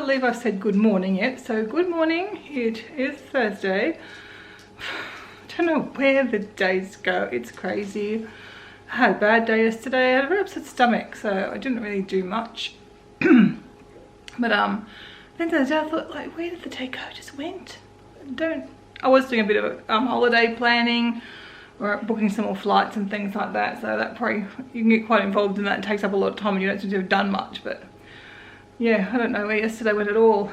believe I've said good morning yet. So good morning, it is Thursday. I don't know where the days go, it's crazy. I had a bad day yesterday, I had a very upset stomach, so I didn't really do much. But then the other day I thought, like, where did the day go? It just went. I was doing a bit of holiday planning, or booking some more flights and things like that, so that probably, you can get quite involved in that. It takes up a lot of time and you don't seem to have done much. But yeah, I don't know where yesterday went at all.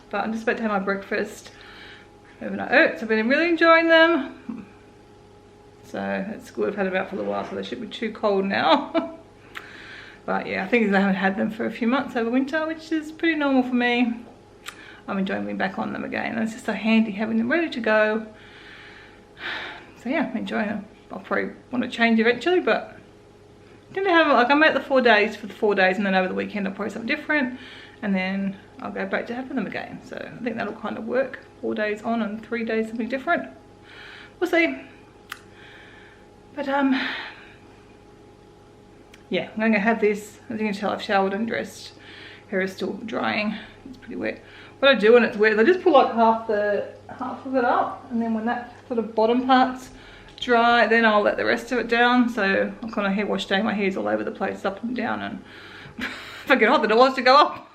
But I'm just about to have my breakfast. Overnight oats, I've been really enjoying them. So it's good, I've had them out for a little while, so they should be too cold now. But yeah, I think I haven't had them for a few months over winter, which is pretty normal for me. I'm enjoying being back on them again, and it's just so handy having them ready to go. So yeah, I'm enjoying them. I'll probably want to change eventually, but I didn't have, like, I'm at the 4 days for the 4 days, and then over the weekend I'll probably something different, and then I'll go back to having them again. So I think that'll kind of work. 4 days on and 3 days something different. We'll see. But yeah, I'm going to have this. As you can tell, I've showered and dressed. Hair is still drying. It's pretty wet. What I do when it's wet is I just pull like half of it up, and then when that sort of bottom part's dry, then I'll let the rest of it down. So I'm kind of hair wash day. My hair's all over the place, up and down, and if I get hot, then it wants to go up.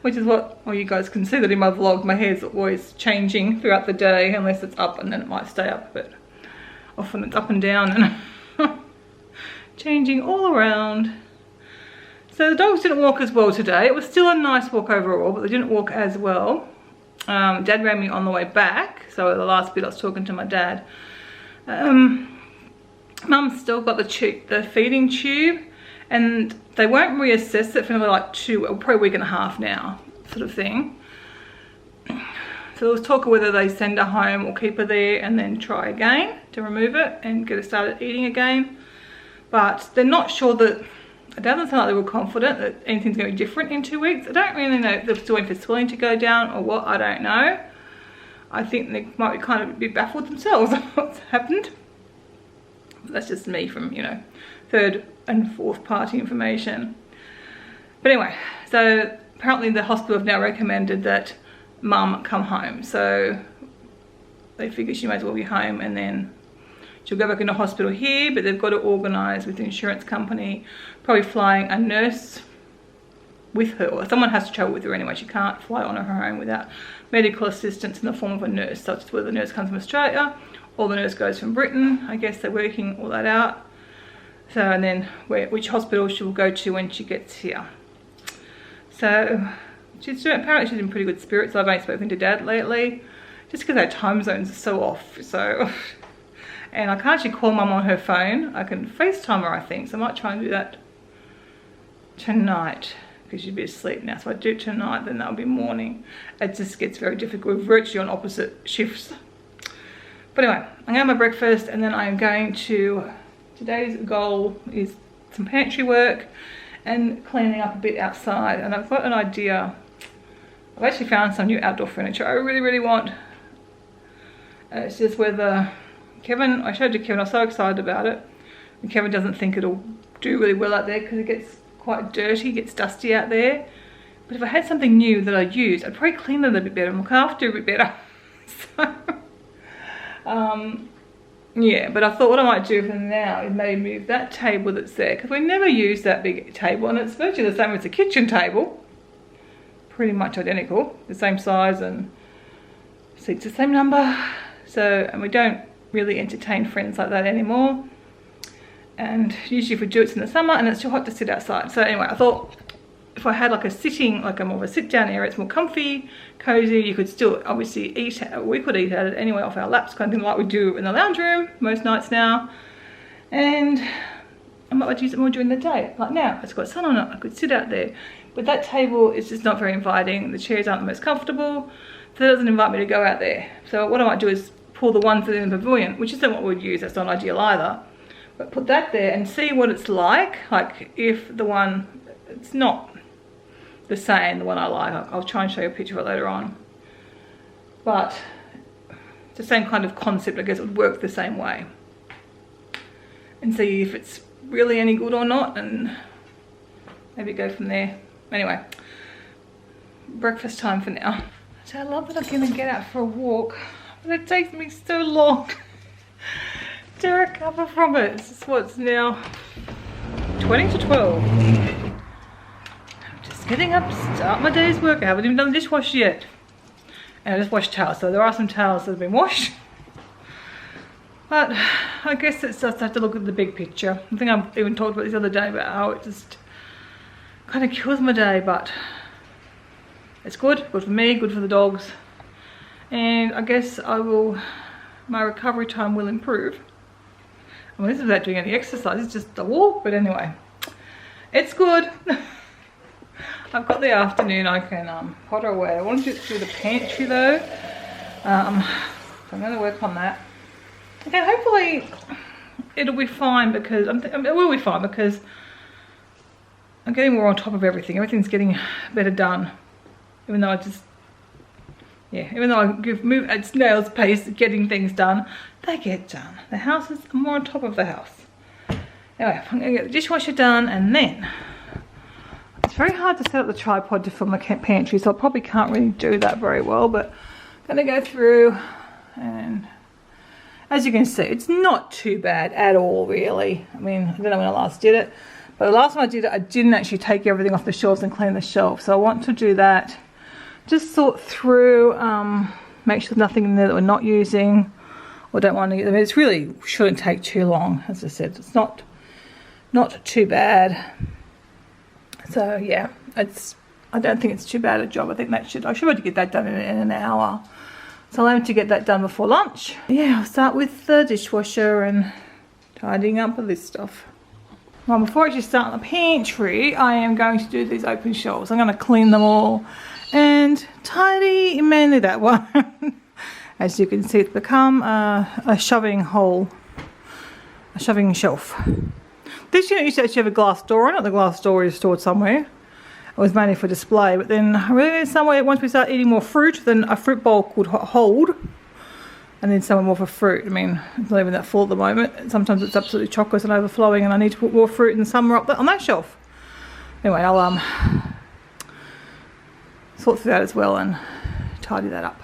Which is what, well, you guys can see that in my vlog. My hair's always changing throughout the day, unless it's up, and then it might stay up, but often it's up and down and changing all around. So the dogs didn't walk as well today. It was still a nice walk overall, but they didn't walk as well. Dad ran me on the way back, so the last bit I was talking to my dad. Mum's still got the feeding tube, and they won't reassess it for another like probably a week and a half now, sort of thing. So there was talk of whether they send her home or keep her there and then try again to remove it and get her started eating again. But they're not sure that, it doesn't sound like they were confident that anything's going to be different in 2 weeks. I don't really know if they're still waiting for swelling to go down or what, I don't know. I think they might be kind of a bit baffled themselves on what's happened. But that's just me from, you know, third and fourth party information. But anyway, so apparently the hospital have now recommended that Mum come home. So they figure she might as well be home, and then she'll go back into hospital here, but they've got to organise with the insurance company, probably flying a nurse with her, or someone has to travel with her anyway. She can't fly on her own without medical assistance in the form of a nurse. So it's whether the nurse comes from Australia or the nurse goes from Britain. I guess they're working all that out. So, and then which hospital she will go to when she gets here. So apparently she's in pretty good spirits. I've only spoken to Dad lately, just because our time zones are so off. So, and I can't actually call Mum on her phone. I can FaceTime her, I think. So I might try and do that tonight, because she'd be asleep now. So if I do it tonight, then that'll be morning. It just gets very difficult. We're virtually on opposite shifts. But anyway, I'm going to have my breakfast, and then I'm going to, today's goal is some pantry work and cleaning up a bit outside. And I've got an idea. I've actually found some new outdoor furniture I really, really want. It's just whether Kevin, I showed it to Kevin, I was so excited about it. And Kevin doesn't think it'll do really well out there because it gets quite dirty, gets dusty out there. But if I had something new that I'd use, I'd probably clean it a bit better and look after it a bit better. So, yeah, but I thought what I might do for now is maybe move that table that's there, because we never use that big table, and it's virtually the same as the kitchen table. Pretty much identical, the same size, and seats the same number. So, and we don't really entertain friends like that anymore. And usually if we do it's in the summer and it's too hot to sit outside. So anyway, I thought if I had like a sitting, like a more of a sit down area, it's more comfy, cozy. You could still obviously eat, we could eat at it anyway off our laps, kind of thing like we do in the lounge room most nights now. And I might use it more during the day. Like now, it's got sun on it, I could sit out there. But that table is just not very inviting. The chairs aren't the most comfortable, so it doesn't invite me to go out there. So what I might do is pull the one for the pavilion, which isn't what we'd use, that's not ideal either. But put that there and see what it's like if the one, it's not the same, the one I like. I'll try and show you a picture of it later on. But it's the same kind of concept, I guess it would work the same way. And see if it's really any good or not, and maybe go from there. Anyway, breakfast time for now. So I love that I'm gonna get out for a walk, but it takes me so long to recover from it. This is what's now 20 to 12. I'm just getting up to start my day's work. I haven't even done the dishwasher yet. And I just washed towels, so there are some towels that have been washed. But I guess it's just I have to look at the big picture. I think I've even talked about this the other day about how it just kind of kills my day, but it's good for me, good for the dogs. And I guess my recovery time will improve. I mean, this is without doing any exercise, it's just a walk, but anyway, it's good. I've got the afternoon, I can potter away. I want to do it through the pantry though. So I'm going to work on that. Okay, hopefully it'll be fine because it will be fine because I'm getting more on top of everything. Everything's getting better done. Even though I move at snail's pace getting things done, they get done. The house is more on top of the house. Anyway, I'm going to get the dishwasher done, and then it's very hard to set up the tripod to film the pantry, so I probably can't really do that very well, but I'm going to go through, and as you can see, it's not too bad at all, really. I mean, I don't know when I last did it, but the last time I did it, I didn't actually take everything off the shelves and clean the shelf, so I want to do that. Just sort through, make sure there's nothing in there that we're not using or don't want to use. I mean, it's really shouldn't take too long, as I said. It's not too bad. So yeah, I don't think it's too bad a job. I think I should be able to get that done in an hour. So I'll aim to get that done before lunch. Yeah, I'll start with the dishwasher and tidying up with this stuff. Well, before I actually start the pantry, I am going to do these open shelves. I'm going to clean them all and tidy mainly that one. As you can see, it's become a shoving hole, a shoving shelf. This unit used to actually have a glass door on it. The glass door is stored somewhere. It was mainly for display, but then really somewhere once we start eating more fruit, then a fruit bowl could hold, and then somewhere more for fruit. I mean, it's not even that full at the moment. Sometimes it's absolutely chocolate and overflowing, and I need to put more fruit and some are up there on that shelf. Anyway, I'll sort through that as well and tidy that up.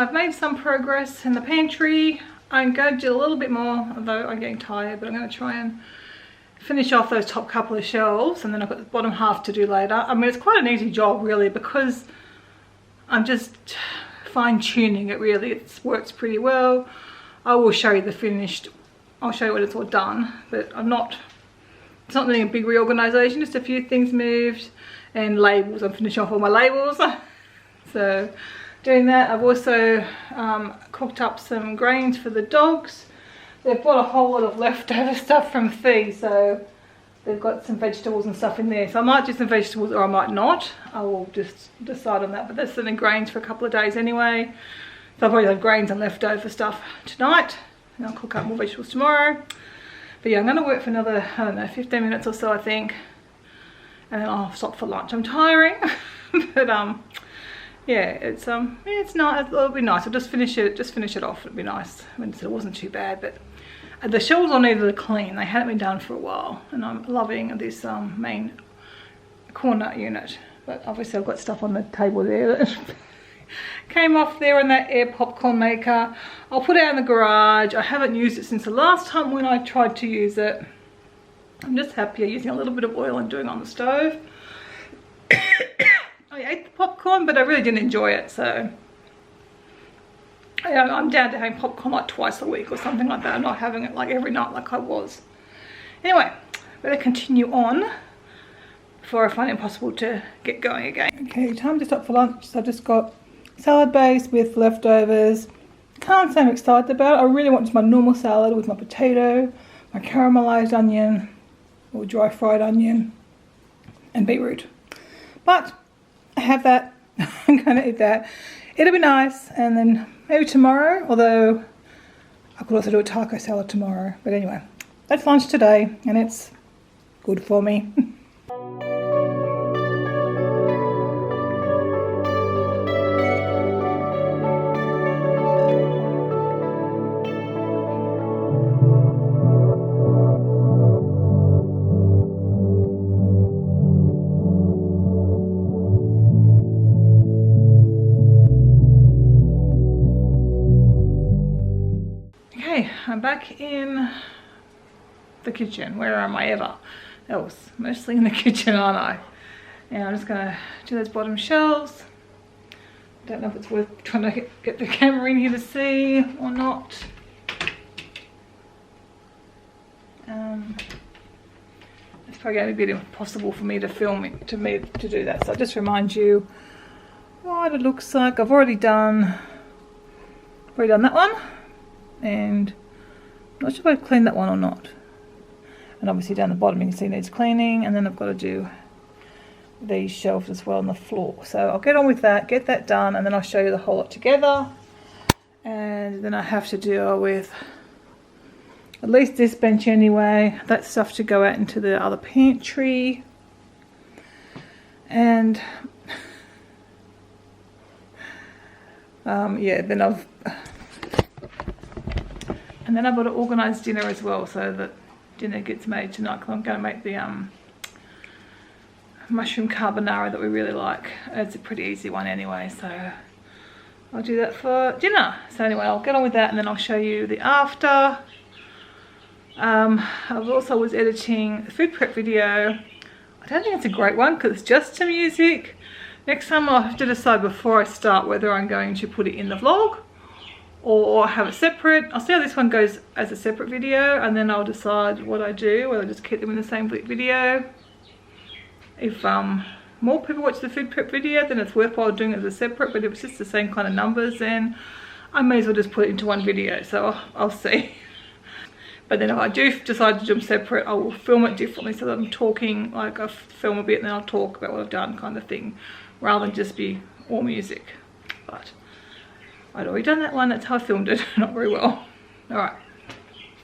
I've made some progress in the pantry. I'm going to do a little bit more, although I'm getting tired, but I'm going to try and finish off those top couple of shelves, and then I've got the bottom half to do later. I mean, it's quite an easy job really, because I'm just fine-tuning it really. It works pretty well. I will show you the finished, I'll show you when it's all done, but it's not really a big reorganization, just a few things moved, and labels. I'm finishing off all my labels. So doing that. I've also cooked up some grains for the dogs. They've bought a whole lot of leftover stuff from Fee, so they've got some vegetables and stuff in there. So I might do some vegetables or I might not. I will just decide on that. But there's some grains for a couple of days anyway. So I'll probably have grains and leftover stuff tonight. And I'll cook up more vegetables tomorrow. But yeah, I'm going to work for another, I don't know, 15 minutes or so I think. And then I'll stop for lunch. I'm tiring. But yeah, it's nice. It'll be nice. I'll just finish it off. It'll be nice. I mean, it wasn't too bad, but the shelves all needed to clean. They hadn't been done for a while, and I'm loving this main corner unit. But obviously I've got stuff on the table there that came off there in that air popcorn maker. I'll put it out in the garage. I haven't used it since the last time when I tried to use it. I'm just happier using a little bit of oil and doing it on the stove. I ate the popcorn, but I really didn't enjoy it, so I'm down to having popcorn like twice a week or something like that. I'm not having it like every night like I was. Anyway, better continue on before I find it impossible to get going again. Okay, time to stop for lunch. So I've just got salad base with leftovers. Can't say I'm excited about it. I really want just my normal salad with my potato, my caramelized onion or dry fried onion and beetroot. But I have that. I'm going to eat that. It'll be nice. And then maybe tomorrow, although I could also do a taco salad tomorrow. But anyway, that's lunch today and it's good for me. I'm back in the kitchen. Where am I ever else? Mostly in the kitchen, aren't I? And I'm just gonna do those bottom shelves. Don't know if it's worth trying to get the camera in here to see or not. It's probably going to be a bit impossible for me to film it, to do that. So I'll just remind you what it looks like. I've already done that one, and I'm not sure if I've cleaned that one or not. And obviously down the bottom you can see it needs cleaning, and then I've got to do these shelves as well on the floor. So I'll get on with that, get that done, and then I'll show you the whole lot together. And then I have to deal with at least this bench anyway. That's stuff to go out into the other pantry. And yeah, then I've got to organise dinner as well, so that dinner gets made tonight, because I'm going to make the mushroom carbonara that we really like. It's a pretty easy one anyway, so I'll do that for dinner. So anyway, I'll get on with that and then I'll show you the after. I also was editing a food prep video. I don't think it's a great one because it's just to music. Next time I'll have to decide before I start whether I'm going to put it in the vlog or have it separate. I'll see how this one goes as a separate video, and then I'll decide what I do, whether I just keep them in the same video. If more people watch the food prep video, then it's worthwhile doing it as a separate, but if it's just the same kind of numbers, then I may as well just put it into one video, so I'll see. But then if I do decide to do them separate, I will film it differently so that I'm talking, like I film a bit and then I'll talk about what I've done kind of thing, rather than just be all music. But I'd already done that one, that's how I filmed it, not very well. Alright,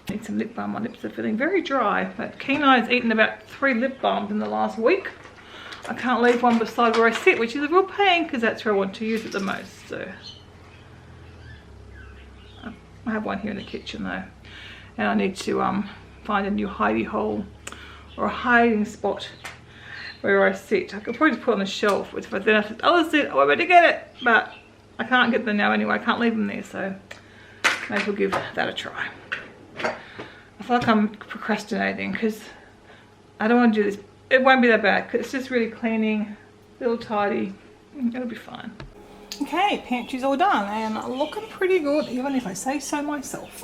need some lip balm, my lips are feeling very dry, but Kenai's eaten about 3 lip balms in the last week. I can't leave one beside where I sit, which is a real pain because that's where I want to use it the most. So I have one here in the kitchen though, and I need to find a new hidey hole or a hiding spot where I sit. I could probably just put it on the shelf, which if I then have to sit, I won't be able to get it, but I can't get them now anyway. I can't leave them there, so maybe we'll give that a try. I feel like I'm procrastinating because I don't want to do this. It won't be that bad because it's just really cleaning, a little tidy. It'll be fine. Okay, pantry's all done and looking pretty good, even if I say so myself.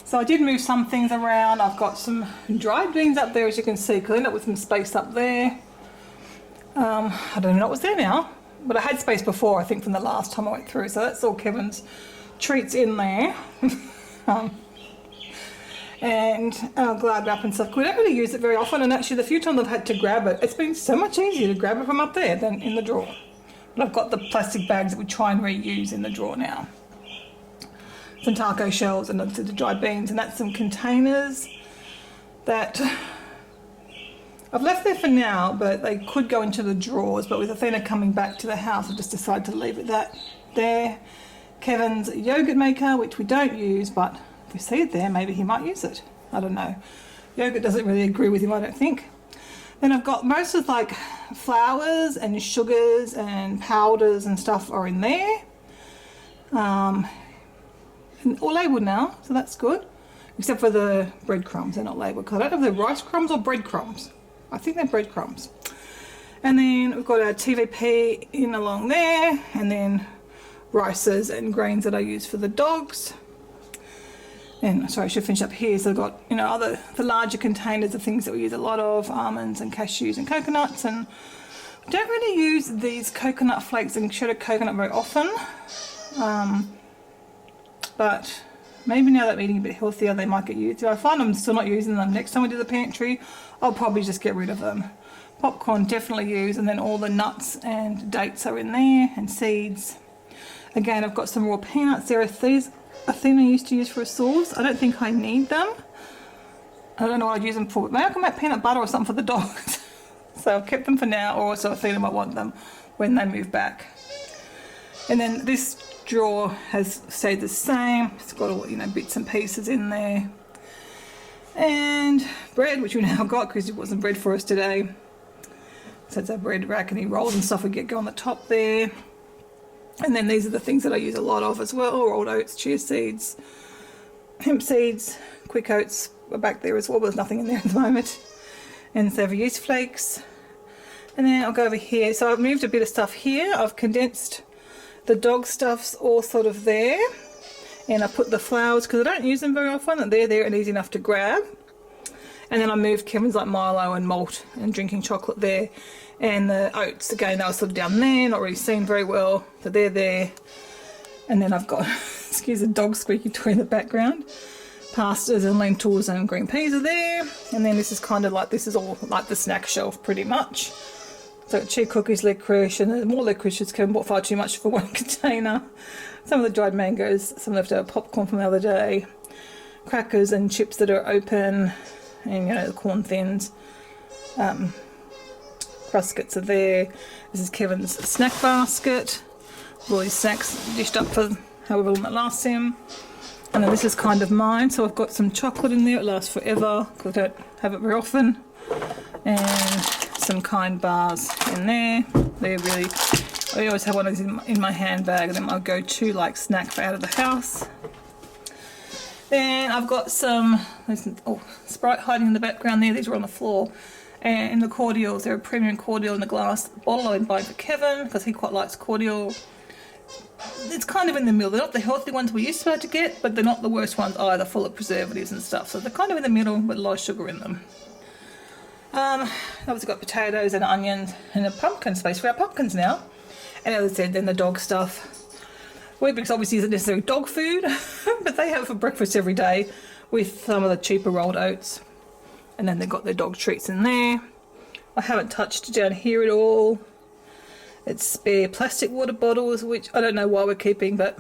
So I did move some things around. I've got some dried beans up there, as you can see, because I ended up with some space up there. I don't know what's there now, but I had space before, I think, from the last time I went through. So that's all Kevin's treats in there. And glad wrap and stuff. We don't really use it very often, and actually the few times I've had to grab it, it's been so much easier to grab it from up there than in the drawer. But I've got the plastic bags that we try and reuse in the drawer now. Some taco shells and the dried beans, and that's some containers that I've left there for now, but they could go into the drawers. But with Athena coming back to the house, I just decided to leave it there. Kevin's yogurt maker, which we don't use, but if we see it there, maybe he might use it. I don't know. Yogurt doesn't really agree with him, I don't think. Then I've got most of like flours and sugars and powders and stuff are in there. And all labelled now, so that's good. Except for the breadcrumbs, they're not labelled. Because I don't know if they're rice crumbs or breadcrumbs. I think they're breadcrumbs. And then we've got our TVP in along there. And then rices and grains that I use for the dogs. And sorry, I should finish up here. So I've got, you know, the larger containers of things that we use a lot of, almonds and cashews and coconuts. And I don't really use these coconut flakes and shredded coconut very often. But maybe now that I'm eating a bit healthier, they might get used. If I find I'm still not using them next time we do the pantry, I'll probably just get rid of them. Popcorn definitely use, and then all the nuts and dates are in there, and seeds. Again, I've got some raw peanuts there. These Athena used to use for a sauce. I don't think I need them. I don't know what I'd use them for, but maybe I can make peanut butter or something for the dogs. So I've kept them for now, or also Athena might want them when they move back. And then this drawer has stayed the same. It's got all, you know, bits and pieces in there. And bread, which we now got because it wasn't bread for us today. So it's our bread rack, and any rolls and stuff we get go on the top there. And then these are the things that I use a lot of as well. Rolled oats, chia seeds, hemp seeds, quick oats are back there as well, but there's nothing in there at the moment. And so yeast flakes. And then I'll go over here. So I've moved a bit of stuff here. I've condensed the dog stuff's all sort of there. And I put the flowers, because I don't use them very often, and they're there and easy enough to grab. And then I moved Kevin's like Milo and malt and drinking chocolate there. And the oats, again, they were sort of down there, not really seen very well. So they're there. And then I've got, excuse the dog squeaky toy in the background. Pastas and lentils and green peas are there. And then this is kind of like, this is all like the snack shelf pretty much. So cheese cookies, licorice, and then more licorice because Kevin bought far too much for one container. Some of the dried mangoes, some leftover popcorn from the other day. Crackers and chips that are open. And, you know, the corn thins. Cruskets are there. This is Kevin's snack basket. All these snacks dished up for however long that lasts him. And then this is kind of mine. So I've got some chocolate in there. It lasts forever because I don't have it very often. And some Kind bars in there. They're really, I always have one of these in my handbag, and then I'll go to like snack for out of the house. Then I've got some Sprite hiding in the background there. These are on the floor. And in the cordials, they're a premium cordial in a glass bottle I've been buying for Kevin because he quite likes cordial. It's kind of in the middle. They're not the healthy ones we used to be able to get, but they're not the worst ones either, full of preservatives and stuff. So they're kind of in the middle with a lot of sugar in them. Obviously got potatoes and onions and a pumpkin space for our pumpkins now. And as I said, then the dog stuff. Weetabix obviously isn't necessarily dog food, but they have it for breakfast every day with some of the cheaper rolled oats. And then they've got their dog treats in there. I haven't touched down here at all. It's spare plastic water bottles, which I don't know why we're keeping, but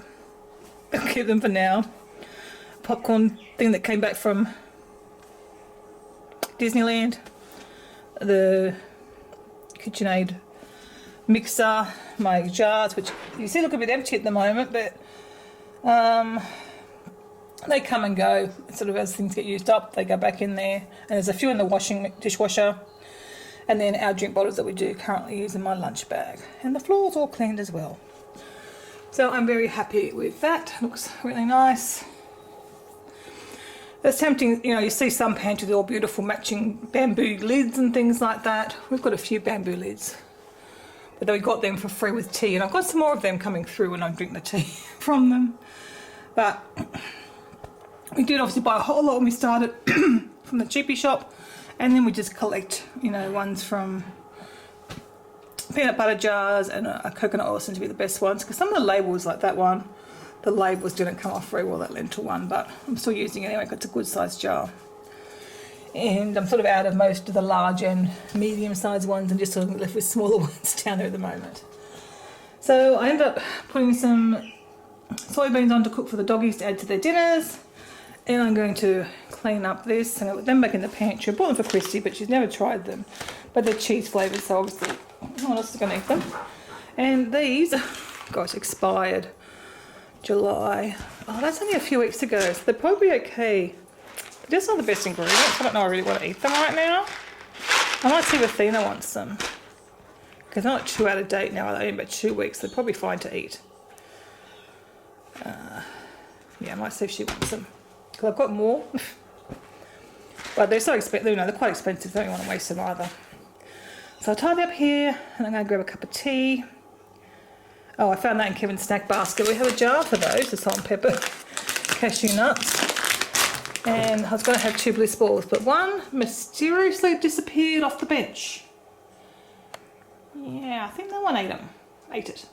I'll keep them for now. Popcorn thing that came back from Disneyland. The KitchenAid mixer, my jars, which you see look a bit empty at the moment, but they come and go sort of as things get used up. They go back in there, and there's a few in the dishwasher, and then our drink bottles that we do currently use in my lunch bag, and the floor's all cleaned as well. So I'm very happy with that. Looks really nice. It's tempting, you know, you see some pantries with all beautiful matching bamboo lids and things like that. We've got a few bamboo lids, but then we got them for free with tea, and I've got some more of them coming through when I drink the tea from them. But we did obviously buy a whole lot when we started from the cheapy shop, and then we just collect, you know, ones from peanut butter jars, and a coconut oil seems to be the best ones, because some of the labels, like that one, the labels didn't come off very well, that lentil one, but I'm still using it anyway because it's a good sized jar. And I'm sort of out of most of the large and medium sized ones and just sort of left with smaller ones down there at the moment. So I ended up putting some soybeans on to cook for the doggies to add to their dinners, and I'm going to clean up this and I put them back in the pantry. I bought them for Christy, but she's never tried them, but they're cheese flavoured, so obviously no one else is going to eat them. And these, gosh, expired July. Oh, that's only a few weeks ago, so they're probably okay. They're just not the best ingredients. I don't know I really want to eat them right now. I might see if Athena wants them, because they're not too out of date now. They're only about 2 weeks. They're probably fine to eat. Yeah, I might see if she wants them, because I've got more. But they're so expensive, you know, they're quite expensive. I don't want to waste them either. So I'll tidy up here, and I'm going to grab a cup of tea. Oh, I found that in Kevin's snack basket. We have a jar for those, the salt and pepper cashew nuts. And I was going to have 2 bliss balls, but one mysteriously disappeared off the bench. Yeah, I think no one ate them. Ate it.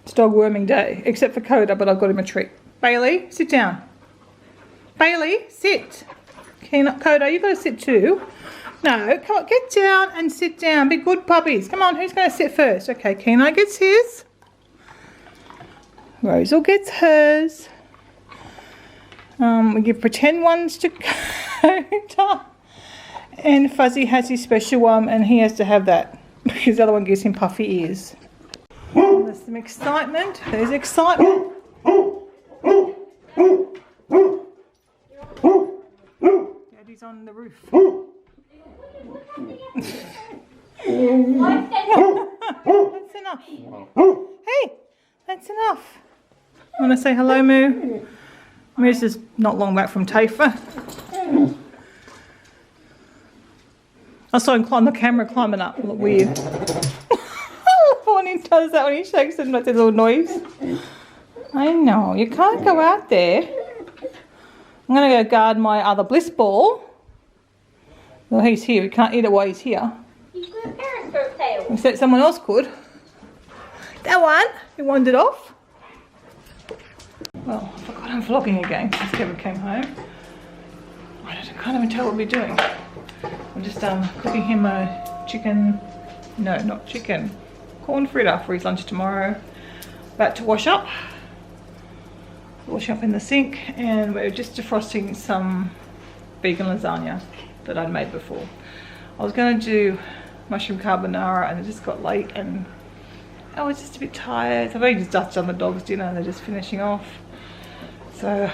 It's dog worming day, except for Coda, but I've got him a treat. Bailey, sit down. Bailey, sit. Coda, you've got to sit too. No, come on, get down and sit down. Be good puppies. Come on, who's going to sit first? Okay, Keno gets his. Rosal gets hers. We give pretend ones to Coda. And Fuzzy has his special one, and he has to have that, because the other one gives him puffy ears. There's some excitement. There's excitement. Daddy's on the roof. That's enough. Hey, that's enough. Want to say hello, Moo? Moo's just not long back from TAFE. I saw him climb the camera, climbing up. Look weird. When he does that, when he shakes it, makes a little noise. I know, you can't go out there. I'm going to go guard my other bliss ball. Well, he's here. We can't eat it while he's here. He's got a periscope tail. Except someone else could. That one who wandered off. Well, I forgot I'm vlogging again since Kevin came home. I can't even tell what we're doing. I'm just cooking him a chicken. No, not chicken. Corn fritter for his lunch tomorrow. About to wash up. Wash up in the sink, and we're just defrosting some vegan lasagna that I'd made before. I was going to do mushroom carbonara, and it just got late, and I was just a bit tired. I've only just dusted on the dog's dinner. They're just finishing off. So I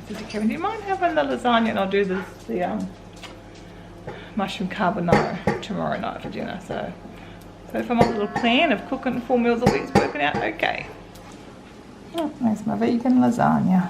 said to Kevin, do you mind having the lasagna, and I'll do the mushroom carbonara tomorrow night for dinner. So for my little plan of cooking 4 meals a week is working out okay. Oh, there's my vegan lasagna.